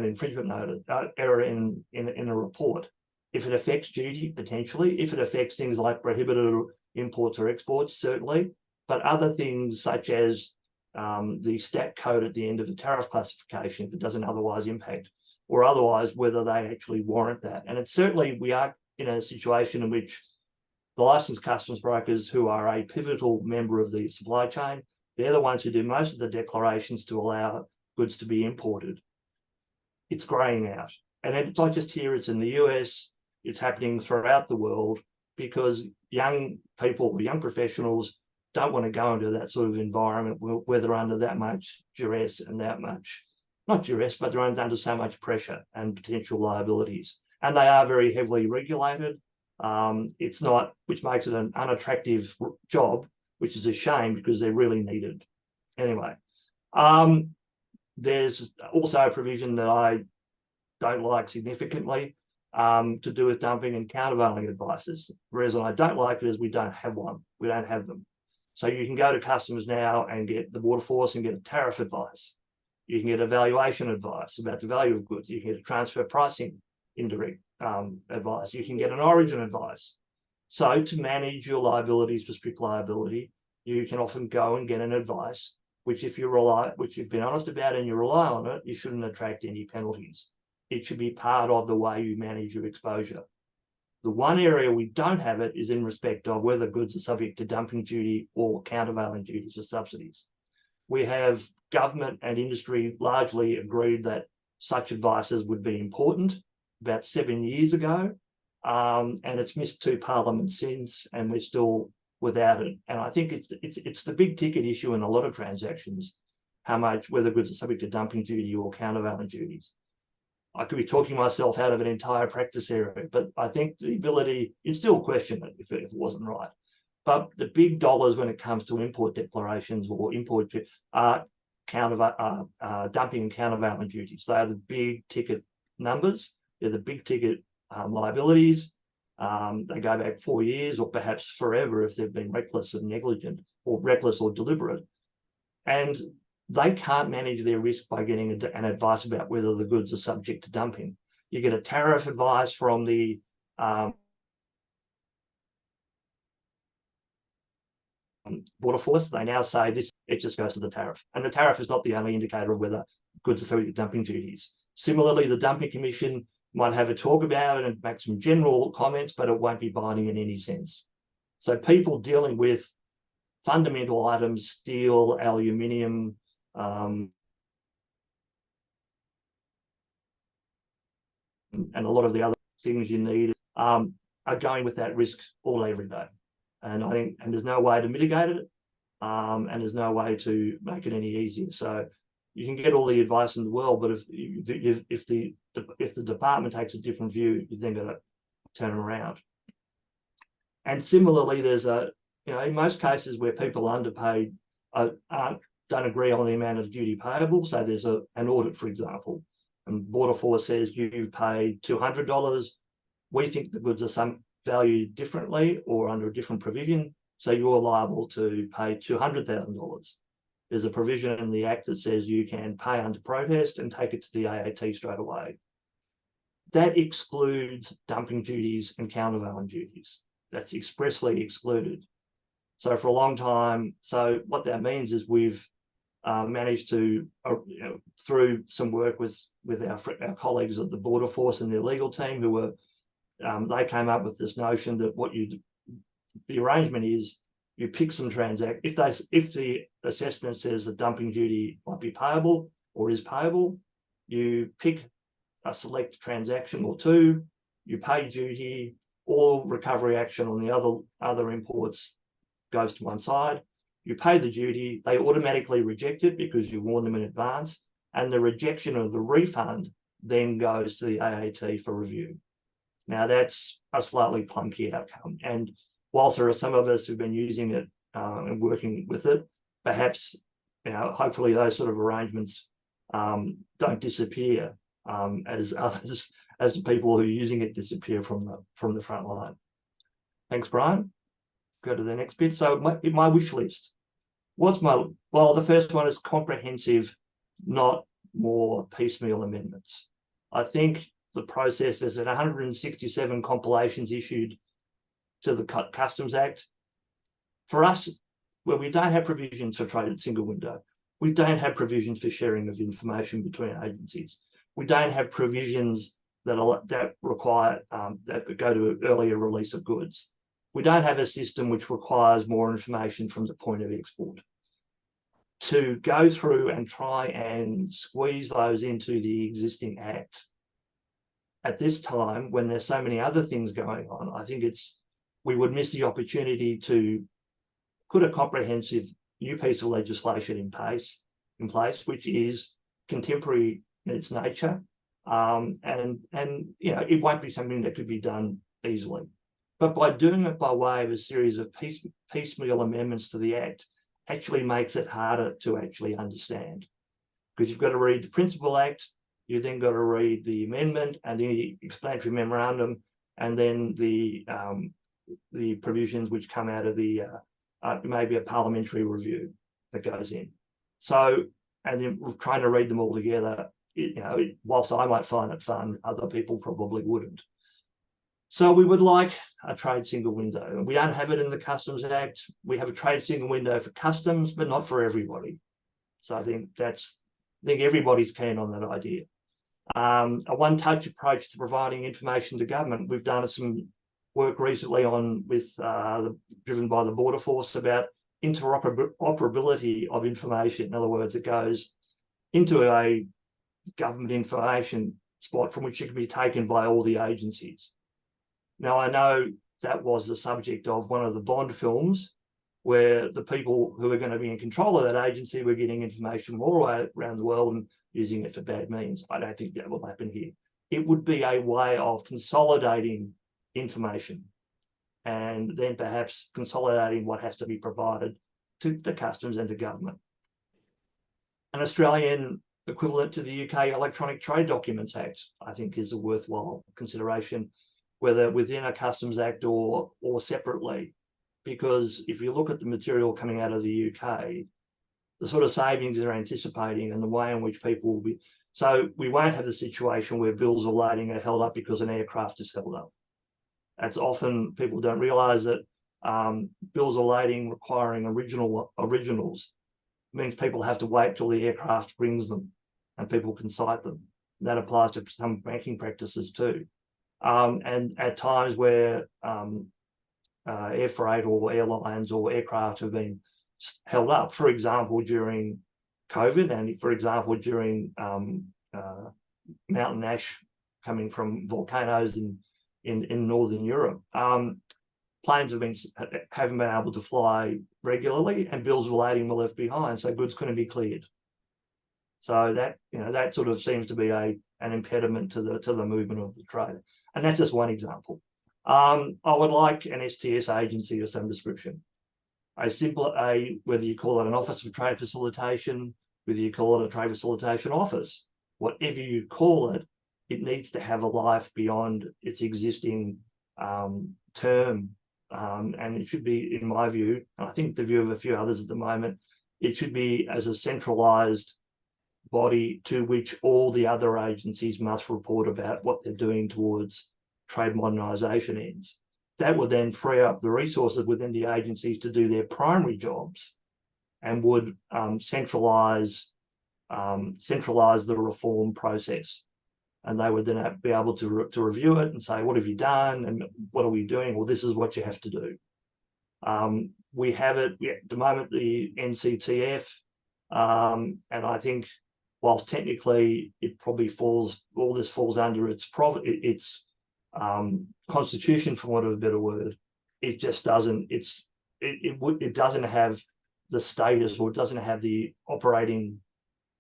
infringement notice, error in a report? If it affects duty, potentially. If it affects things like prohibited imports or exports, certainly. But other things such as the stat code at the end of the tariff classification, if it doesn't otherwise impact, or otherwise whether they actually warrant that. And it's certainly, we are in a situation in which the licensed customs brokers, who are a pivotal member of the supply chain, they're the ones who do most of the declarations to allow goods to be imported. It's greying out. And it's not just here, it's in the US, it's happening throughout the world, because young people or young professionals don't want to go into that sort of environment where they're under that much duress and that much, not duress, but they're under so much pressure and potential liabilities. And they are very heavily regulated. It's not, which makes it an unattractive job, which is a shame because they're really needed. Anyway, there's also a provision that I don't like significantly to do with dumping and countervailing advices. The reason I don't like it is we don't have one. We don't have them. So you can go to customers now and get the Border Force and get a tariff advice. You can get evaluation advice about the value of goods. You can get a transfer pricing indirect advice. You can get an origin advice. So to manage your liabilities for strict liability, you can often go and get an advice, which if you rely, which you've been honest about and you rely on it, you shouldn't attract any penalties. It should be part of the way you manage your exposure. The one area we don't have it is in respect of whether goods are subject to dumping duty or countervailing duties or subsidies. We have government and industry largely agreed that such advices would be important about 7 years ago, and it's missed 2 parliaments since, and we're still without it. And I think it's the big ticket issue in a lot of transactions, whether goods are subject to dumping duty or countervailing duties. I could be talking myself out of an entire practice area, but I think the ability, you'd still question it if it wasn't right. But the big dollars when it comes to import declarations or import dumping and countervailing duties, they are the big ticket numbers. They're the big ticket liabilities. They go back 4 years or perhaps forever if they've been reckless and negligent, or reckless or deliberate. And they can't manage their risk by getting an advice about whether the goods are subject to dumping. You get a tariff advice from the Border Force. They now say this, it just goes to the tariff. And the tariff is not the only indicator of whether goods are subject to dumping duties. Similarly, the Dumping Commission might have a talk about it and make some general comments, but it won't be binding in any sense. So people dealing with fundamental items, steel, aluminium, and a lot of the other things you need are going with that risk all every day. And I think, and there's no way to mitigate it, and there's no way to make it any easier. So you can get all the advice in the world, but if the department takes a different view, you've then got to turn them around. And similarly, there's in most cases where people underpaid don't agree on the amount of duty payable. So there's an audit, for example, and Border Force says you've paid $200. We think the goods are valued differently or under a different provision, so you're liable to pay $200,000. There's a provision in the Act that says you can pay under protest and take it to the AAT straight away. That excludes dumping duties and countervailing duties. That's expressly excluded. So for a long time, so what that means is we've managed to, through some work with our colleagues at the Border Force and their legal team, who were, they came up with this notion that the arrangement is you pick some if the assessment says the dumping duty might be payable or is payable, you pick a select transaction or two, you pay duty, all recovery action on the other imports goes to one side. You pay the duty, they automatically reject it because you've warned them in advance, and the rejection of the refund then goes to the AAT for review. Now that's a slightly clunky outcome, and whilst there are some of us who've been using it and working with it, perhaps, you know, hopefully those sort of arrangements don't disappear as the people who are using it disappear from the front line. Thanks, Brian. Go to the next bit. So my wish list. Well, the first one is comprehensive, not more piecemeal amendments. I think the process, there's 167 compilations issued to the Customs Act. For us, where we don't have provisions for trade at single window, we don't have provisions for sharing of information between agencies. We don't have provisions that require that go to earlier release of goods. We don't have a system which requires more information from the point of export. To go through and try and squeeze those into the existing Act at this time, when there's so many other things going on, I think we would miss the opportunity to put a comprehensive new piece of legislation in place, which is contemporary in its nature, and you know, it won't be something that could be done easily. But by doing it by way of a series of piecemeal amendments to the Act, actually makes it harder to actually understand, because you've got to read the Principal Act, you then got to read the amendment and the explanatory memorandum, and then the provisions which come out of the maybe a parliamentary review that goes in. So, and then trying to read them all together, whilst I might find it fun, other people probably wouldn't. So we would like a trade single window. We don't have it in the Customs Act. We have a trade single window for customs, but not for everybody. So I think everybody's keen on that idea. A one-touch approach to providing information to government. We've done some work recently driven by the Border Force about interoperability of information. In other words, it goes into a government information spot from which it can be taken by all the agencies. Now, I know that was the subject of one of the Bond films, where the people who are going to be in control of that agency were getting information from all around the world and using it for bad means. I don't think that will happen here. It would be a way of consolidating information and then perhaps consolidating what has to be provided to the customs and to government. An Australian equivalent to the UK Electronic Trade Documents Act, I think, is a worthwhile consideration, whether within a Customs Act or separately, because if you look at the material coming out of the UK, the sort of savings they're anticipating and the way in which people will be, so we won't have the situation where bills of lading are held up because an aircraft is held up. That's often, people don't realise that bills of lading requiring originals means people have to wait till the aircraft brings them and people can cite them. That applies to some banking practices too. And at times where air freight or airlines or aircraft have been held up, for example, during COVID, and for example, during mountain ash coming from volcanoes in Northern Europe, planes haven't been able to fly regularly, and bills of lading were left behind, so goods couldn't be cleared. So that sort of seems to be an impediment to the movement of the trade. And that's just one example. I would like an STS agency of some description. Whether you call it an Office of Trade Facilitation, whether you call it a Trade Facilitation Office, whatever you call it, it needs to have a life beyond its existing term. And it should be, in my view, and I think the view of a few others at the moment, it should be as a centralised body to which all the other agencies must report about what they're doing towards trade modernisation ends. That would then free up the resources within the agencies to do their primary jobs, and would centralise the reform process. And they would then be able to review it and say, what have you done and what are we doing? Well, this is what you have to do. We have it at the moment, the NCTF, and I think whilst technically it probably falls under its constitution, for want of a better word, it just doesn't. It doesn't have the status, or it doesn't have the operating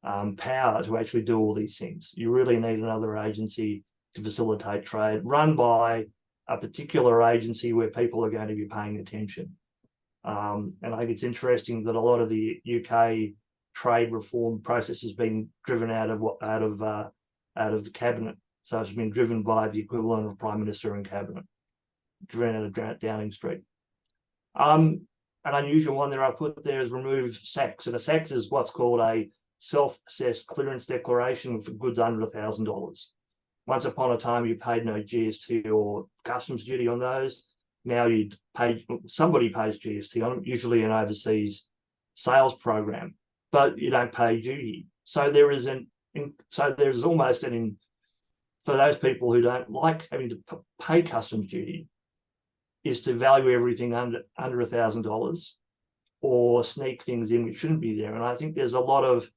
power to actually do all these things. You really need another agency to facilitate trade, run by a particular agency where people are going to be paying attention. And I think it's interesting that a lot of the UK trade reform process has been driven out of the cabinet. So it's been driven by the equivalent of Prime Minister and cabinet, driven out of Downing Street. An unusual one there I've put there is remove SACS. And a SACS is what's called a self-assessed clearance declaration for goods under $1,000. Once upon a time, you paid no GST or customs duty on those. Now somebody pays GST on them, usually an overseas sales program, but you don't pay duty. So there's almost for those people who don't like having to pay customs duty, is to value everything under $1,000 or sneak things in which shouldn't be there. And I think there's a lot of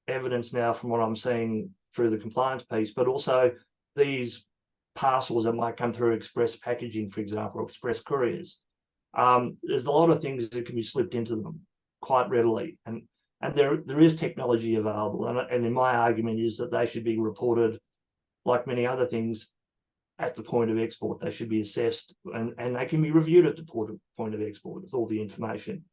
evidence now from what I'm seeing through the compliance piece, but also these parcels that might come through express packaging, for example, or express couriers. There's a lot of things that can be slipped into them quite readily. And there is technology available. And in my argument is that they should be reported, like many other things, at the point of export. They should be assessed, and they can be reviewed at the point of export with all the information.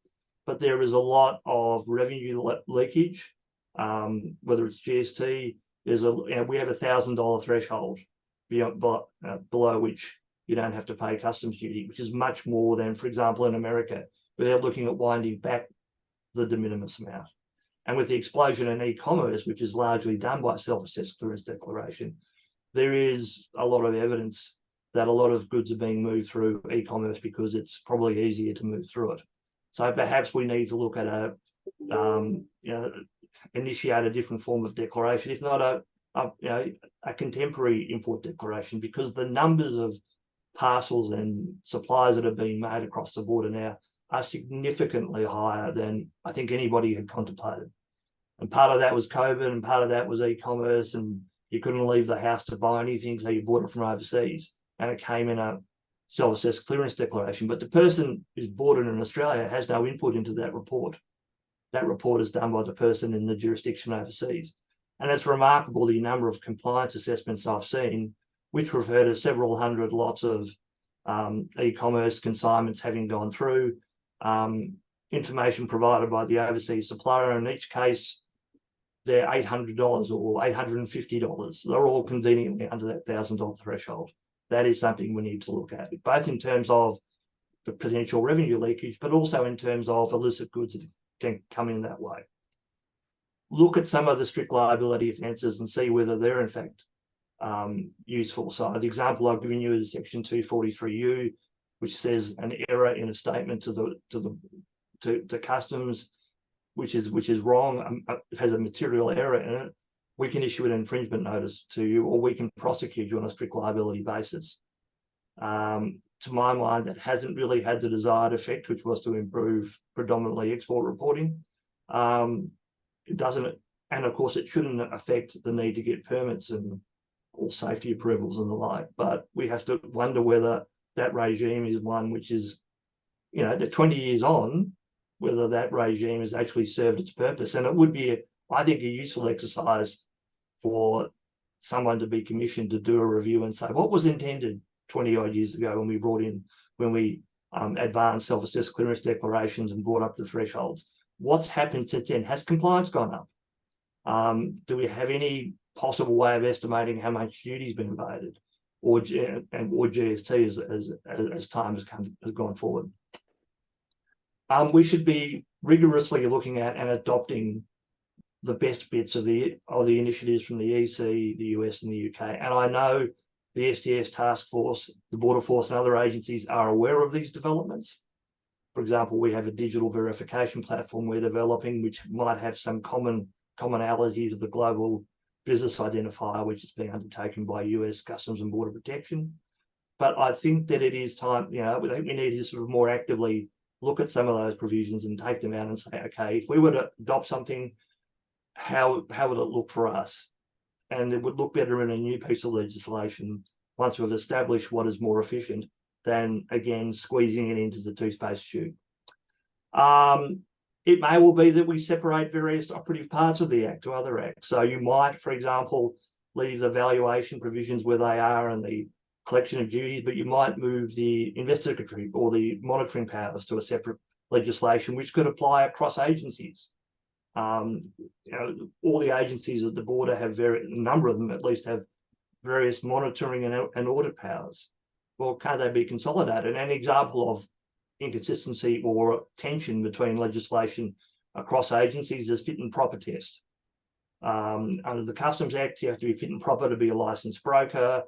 But there is a lot of revenue leakage, whether it's GST. We have $1,000 threshold below which you don't have to pay customs duty, which is much more than, for example, in America, where they're looking at winding back the de minimis amount. And with the explosion in e-commerce, which is largely done by self-assessed clearance declaration, there is a lot of evidence that a lot of goods are being moved through e-commerce because it's probably easier to move through it. So perhaps we need to look at initiate a different form of declaration, if not a contemporary import declaration, because the numbers of parcels and supplies that are being made across the border now are significantly higher than I think anybody had contemplated. And part of that was COVID, and part of that was e-commerce, and you couldn't leave the house to buy anything, so you bought it from overseas, and it came in a self-assessed clearance declaration. But the person who's bought it in Australia has no input into that report. That report is done by the person in the jurisdiction overseas. And it's remarkable the number of compliance assessments I've seen, which refer to several hundred lots of e-commerce consignments having gone through, information provided by the overseas supplier. In each case, they're $800 or $850. They're all conveniently under that $1,000 threshold. That is something we need to look at, both in terms of the potential revenue leakage, but also in terms of illicit goods that can come in that way. Look at some of the strict liability offences and see whether they're in fact useful. So the example I've given you is Section 243U, which says an error in a statement to customs, which is wrong, it has a material error in it. We can issue an infringement notice to you, or we can prosecute you on a strict liability basis. To my mind, that hasn't really had the desired effect, which was to improve predominantly export reporting. It doesn't, and of course, it shouldn't affect the need to get permits and all safety approvals and the like. But we have to wonder whether that regime is one which is, the 20 years on, whether that regime has actually served its purpose. And it would be, I think, a useful exercise for someone to be commissioned to do a review and say, what was intended 20 odd years ago when we advanced self-assessed clearance declarations and brought up the thresholds? What's happened since then? Has compliance gone up? Do we have any possible way of estimating how much duty's been evaded, or GST as time has gone forward? We should be rigorously looking at and adopting the best bits of the initiatives from the EC, the US, and the UK. And I know the STS task force, the Border Force, and other agencies are aware of these developments. For example, we have a digital verification platform we're developing, which might have some commonality to the global business identifier, which is being undertaken by US Customs and Border Protection. But I think that it is time, I think we need to sort of more actively look at some of those provisions and take them out and say, okay, if we were to adopt something, how would it look for us? And it would look better in a new piece of legislation once we've established what is more efficient than, again, squeezing it into the toothpaste tube. It may well be that we separate various operative parts of the Act to other acts. So you might, for example, leave the valuation provisions where they are and the collection of duties, but you might move the investigatory or the monitoring powers to a separate legislation, which could apply across agencies. You know, all the agencies at the border have a number of them at least have various monitoring and audit powers. Well, can't they be consolidated? An example of inconsistency or tension between legislation across agencies is fit and proper test. Under the Customs Act, you have to be fit and proper to be a licensed broker,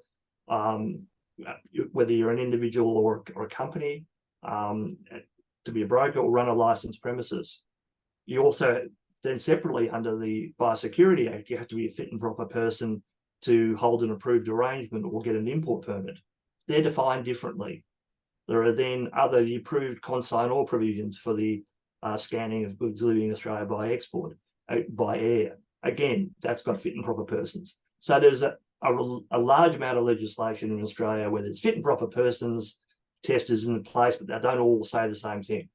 whether you're an individual or a company, to be a broker or run a licensed premises. You also then separately under the Biosecurity Act, you have to be a fit and proper person to hold an approved arrangement or get an import permit. They're defined differently. There are then other approved consignor provisions for the scanning of goods leaving Australia by export, by air. Again, that's got fit and proper persons. So there's a large amount of legislation in Australia where there's fit and proper persons, test is in place, but they don't all say the same thing.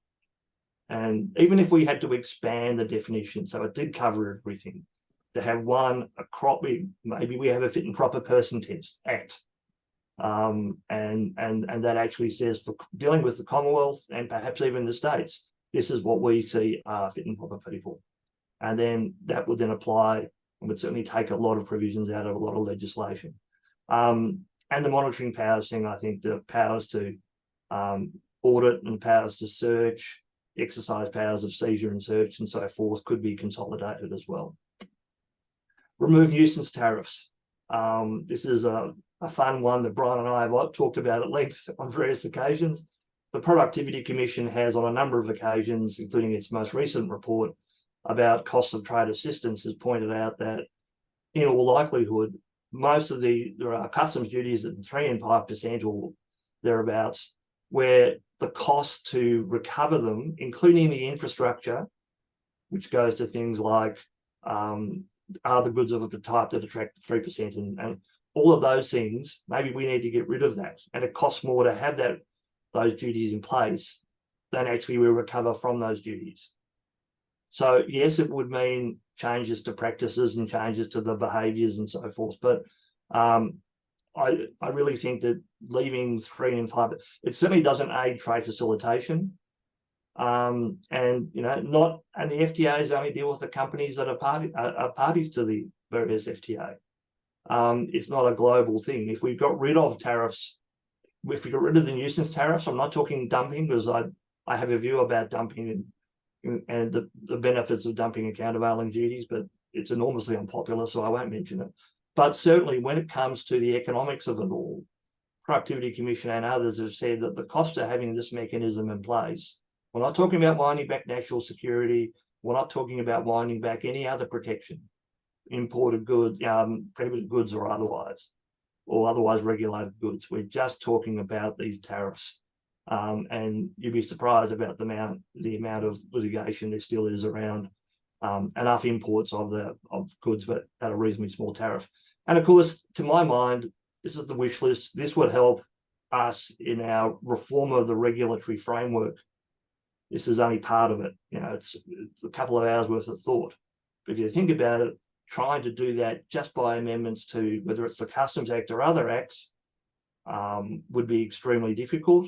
And even if we had to expand the definition, so it did cover everything, to have one, maybe we have a fit and proper person test act. And that actually says for dealing with the Commonwealth and perhaps even the states, this is what we see are fit and proper people. And then that would then apply and would certainly take a lot of provisions out of a lot of legislation. And the monitoring powers thing, I think the powers to audit and powers to search, exercise powers of seizure and search and so forth could be consolidated as well. Remove nuisance tariffs. This is a fun one that Bryan and I have talked about at length on various occasions. The Productivity Commission has on a number of occasions, including its most recent report about costs of trade assistance, has pointed out that in all likelihood, there are customs duties at 3% and 5% or thereabouts, where the cost to recover them, including the infrastructure, which goes to things like are the goods of a type that attract 3% and all of those things, maybe we need to get rid of that. And it costs more to have those duties in place than actually we recover from those duties. So yes, it would mean changes to practices and changes to the behaviours and so forth. But I really think that leaving 3% and 5%, it certainly doesn't aid trade facilitation. And the FTAs only deal with the companies that are parties to the various FTA. It's not a global thing. If we got rid of tariffs, if we got rid of the nuisance tariffs, I'm not talking dumping because I have a view about dumping and the benefits of dumping and countervailing duties, but it's enormously unpopular, so I won't mention it. But certainly when it comes to the economics of it all, Productivity Commission and others have said that the cost of having this mechanism in place, we're not talking about winding back national security, we're not talking about winding back any other protection, imported goods, prohibited goods or otherwise regulated goods. We're just talking about these tariffs. And you'd be surprised about the amount of litigation there still is around enough imports of goods but at a reasonably small tariff. And of course, to my mind, this is the wish list. This would help us in our reform of the regulatory framework. This is only part of it. It's a couple of hours worth of thought. But if you think about it, trying to do that just by amendments to whether it's the Customs Act or other acts would be extremely difficult.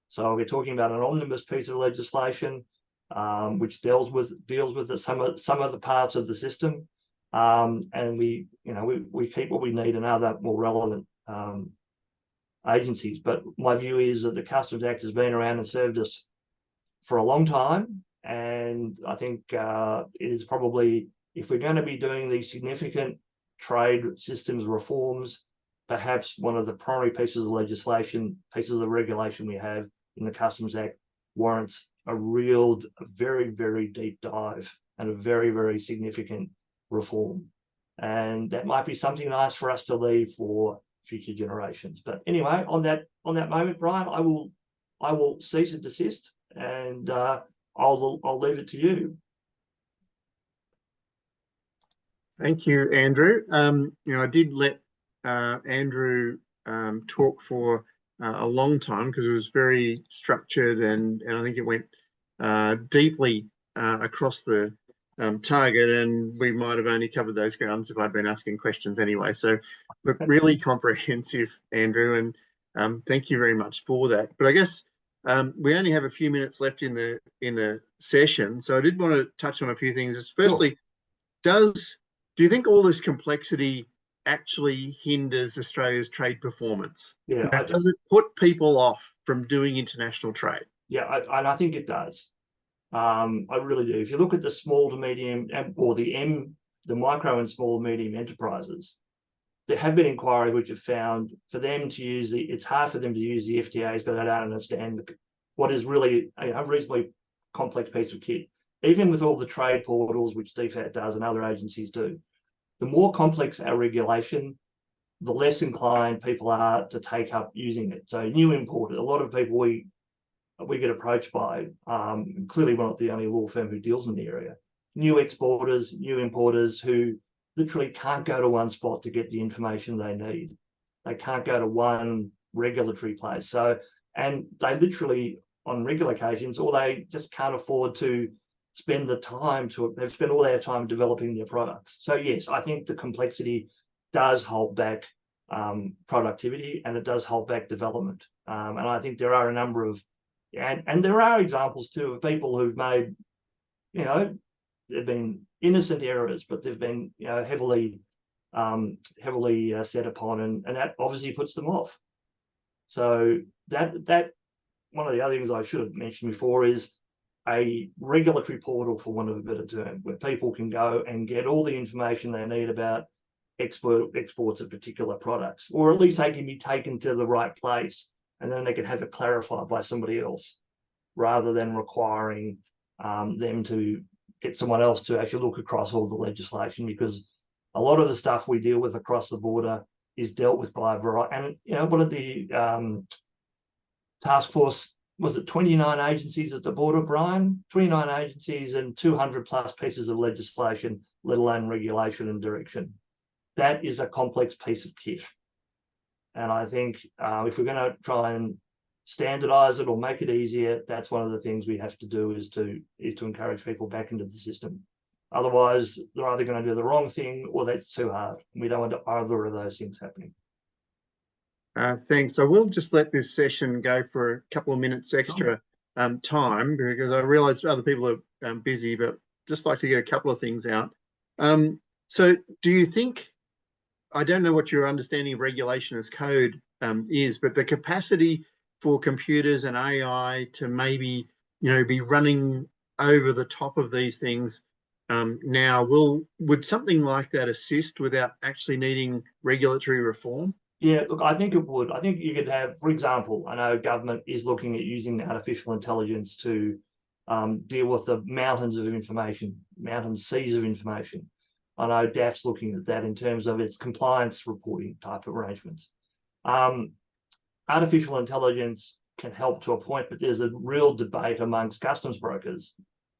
So we're talking about an omnibus piece of legislation which deals with some of the parts of the system, and we keep what we need in other more relevant agencies. But my view is that the Customs Act has been around and served us for a long time, and I think it is probably, if we're going to be doing these significant trade systems reforms, perhaps one of the primary pieces of regulation we have in the Customs Act warrants a very, very deep dive and a very, very significant reform. And that might be something nice for us to leave for future generations. But anyway, on that moment, Bryan, I will cease and desist and I'll leave it to you. Thank you, Andrew. I did let Andrew talk for a long time because it was very structured, and I think it went deeply across the target, and we might have only covered those grounds if I'd been asking questions anyway. So, look, really comprehensive, Andrew, and thank you very much for that. But I guess we only have a few minutes left in the session, so I did want to touch on a few things. Firstly, sure. Do you think all this complexity actually hinders Australia's trade performance? Yeah. Does it put people off from doing international trade? Yeah, I think it does. I really do. If you look at the small to medium, or the micro and small to medium enterprises, there have been inquiries which have found for them to use it's hard for them to use the FTAs because they don't understand what is really a reasonably complex piece of kit. Even with all the trade portals, which DFAT does and other agencies do, the more complex our regulation, the less inclined people are to take up using it. So new importers, a lot of people we get approached by, clearly we're not the only law firm who deals in the area, new exporters, new importers who literally can't go to one spot to get the information they need. They can't go to one regulatory place. So, and they literally, on regular occasions, or they just can't afford to spend the time they've spent all their time developing their products. So yes, I think the complexity does hold back productivity, and it does hold back development. And I think there are a number of, and there are examples too of people who've made, they've been innocent errors, but they've been, heavily set upon, and that obviously puts them off. So that one of the other things I should have mentioned before is a regulatory portal, for want of a better term, where people can go and get all the information they need about exports of particular products, or at least they can be taken to the right place, and then they can have it clarified by somebody else, rather than requiring them to get someone else to actually look across all the legislation, because a lot of the stuff we deal with across the border is dealt with by a variety. And one of the task force, was it 29 agencies at the border, Bryan? 29 agencies and 200 plus pieces of legislation, let alone regulation and direction. That is a complex piece of kit. And I think if we're going to try and standardize it or make it easier, that's one of the things we have to do, is to encourage people back into the system. Otherwise, they're either going to do the wrong thing, or that's too hard. We don't want either of those things happening. Thanks. I will just let this session go for a couple of minutes extra time, because I realise other people are busy, but just like to get a couple of things out. So do you think, I don't know what your understanding of regulation as code is, but the capacity for computers and AI to maybe, be running over the top of these things now, would something like that assist without actually needing regulatory reform? Yeah, look, I think it would. I think you could have, for example, I know government is looking at using artificial intelligence to deal with the mountains of information, seas of information. I know DAF's looking at that in terms of its compliance reporting type of arrangements. Artificial intelligence can help to a point, but there's a real debate amongst customs brokers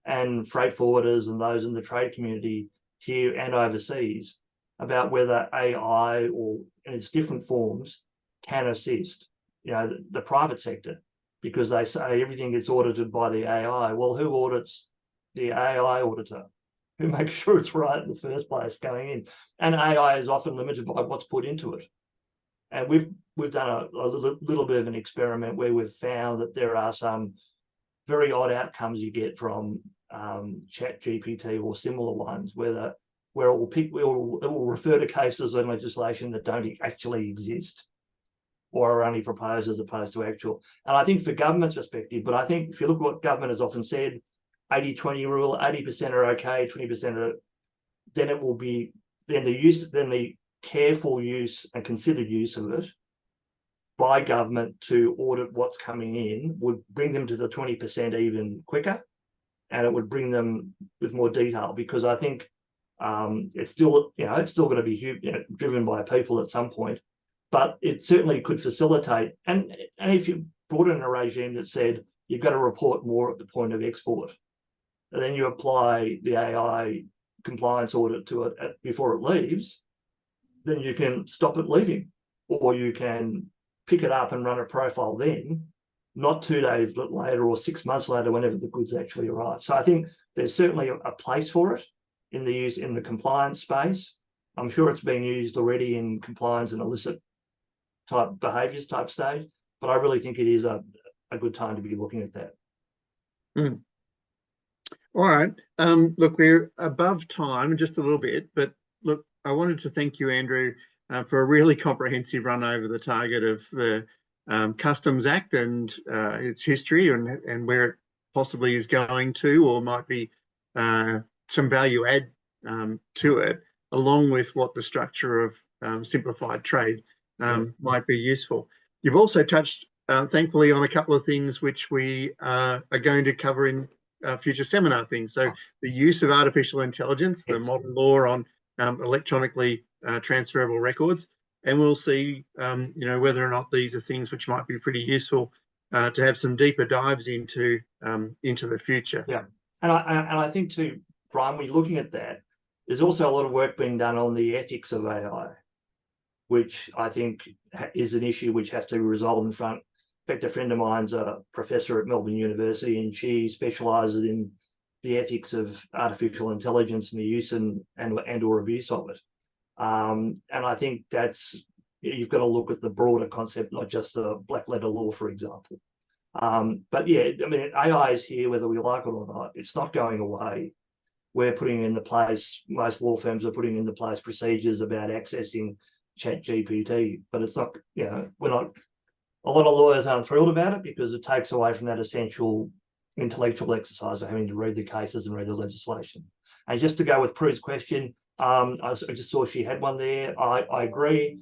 and freight forwarders and those in the trade community here and overseas about whether AI, or in its different forms, can assist the private sector, because they say everything gets audited by the AI. Well, who audits the AI auditor? Who makes sure it's right in the first place going in? And AI is often limited by what's put into it. And we've done a little bit of an experiment where we've found that there are some very odd outcomes you get from ChatGPT or similar ones, where it will refer to cases and legislation that don't actually exist, or are only proposed as opposed to actual. And I think for government's perspective, but I think if you look at what government has often said, 80-20 rule, 80% are okay, 20% are, then it will be, then the careful use and considered use of it by government to audit what's coming in would bring them to the 20% even quicker, and it would bring them with more detail, because I think it's still going to be driven by people at some point, but it certainly could facilitate. And if you brought in a regime that said you've got to report more at the point of export. And then you apply the AI compliance audit to it before it leaves, then you can stop it leaving, or you can pick it up and run a profile then, not 2 days later or 6 months later, whenever the goods actually arrive. So I think there's certainly a place for it in the compliance space. I'm sure it's being used already in compliance and illicit type behaviours type stage, but I really think it is a good time to be looking at that. Mm. All right. Look, we're above time just a little bit, but look, I wanted to thank you, Andrew, for a really comprehensive run over the target of the Customs Act and its history and where it possibly is going to, or might be some value add to it, along with what the structure of simplified trade might be useful. You've also touched, thankfully, on a couple of things which we are going to cover in future seminar things. So the use of artificial intelligence, the modern law on electronically transferable records, and we'll see, whether or not these are things which might be pretty useful to have some deeper dives into the future. Yeah, and I think too, Bryan, when you're looking at that, there's also a lot of work being done on the ethics of AI, which I think is an issue which has to be resolved in front. In fact, a friend of mine's a professor at Melbourne University, and she specialises in the ethics of artificial intelligence and the use and or abuse of it. And I think you've got to look at the broader concept, not just the black letter law, for example. But yeah, I mean, AI is here whether we like it or not. It's not going away. We're putting into place, most law firms are putting into place procedures about accessing ChatGPT, but it's not, we're not, a lot of lawyers aren't thrilled about it because it takes away from that essential intellectual exercise of having to read the cases and read the legislation. And just to go with Prue's question, I just saw she had one there. I agree.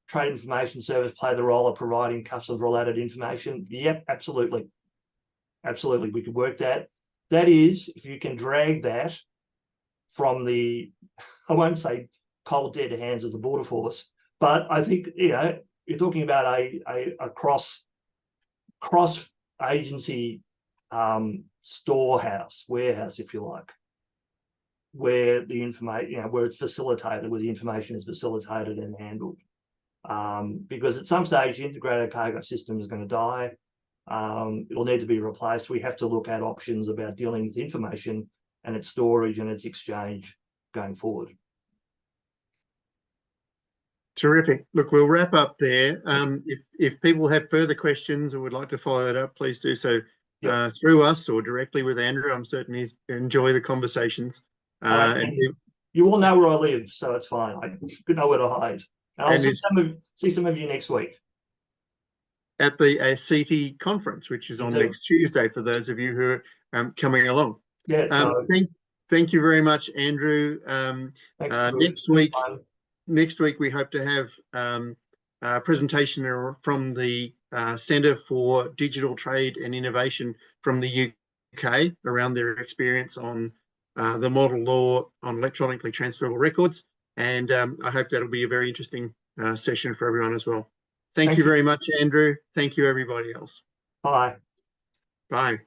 Trade Information Service play the role of providing customs-related information. Yep, absolutely. Absolutely, we could work that. That is, if you can drag that from the, I won't say cold dead hands of the Border Force, but I think, you're talking about a cross agency warehouse, if you like, where the information, where it's facilitated, where the information is facilitated and handled. Because at some stage, the integrated cargo system is going to die. It'll need to be replaced. We have to look at options about dealing with information and its storage and its exchange going forward. Terrific. Look, we'll wrap up there. If people have further questions or would like to follow that up, please do so through us or directly with Andrew. I'm certain he's enjoy the conversations. And you all know where I live, so it's fine. I know where to hide. And I'll see some of you next week at the ACITI conference, which is on next Tuesday for those of you who are coming along. Yeah. So thank you very much, Andrew. Thanks. Next week we hope to have a presentation from the Centre for Digital Trade and Innovation from the UK around their experience on the model law on electronically transferable records. And I hope that'll be a very interesting session for everyone as well. Thank you very much, Andrew. Thank you, everybody else. Bye. Bye.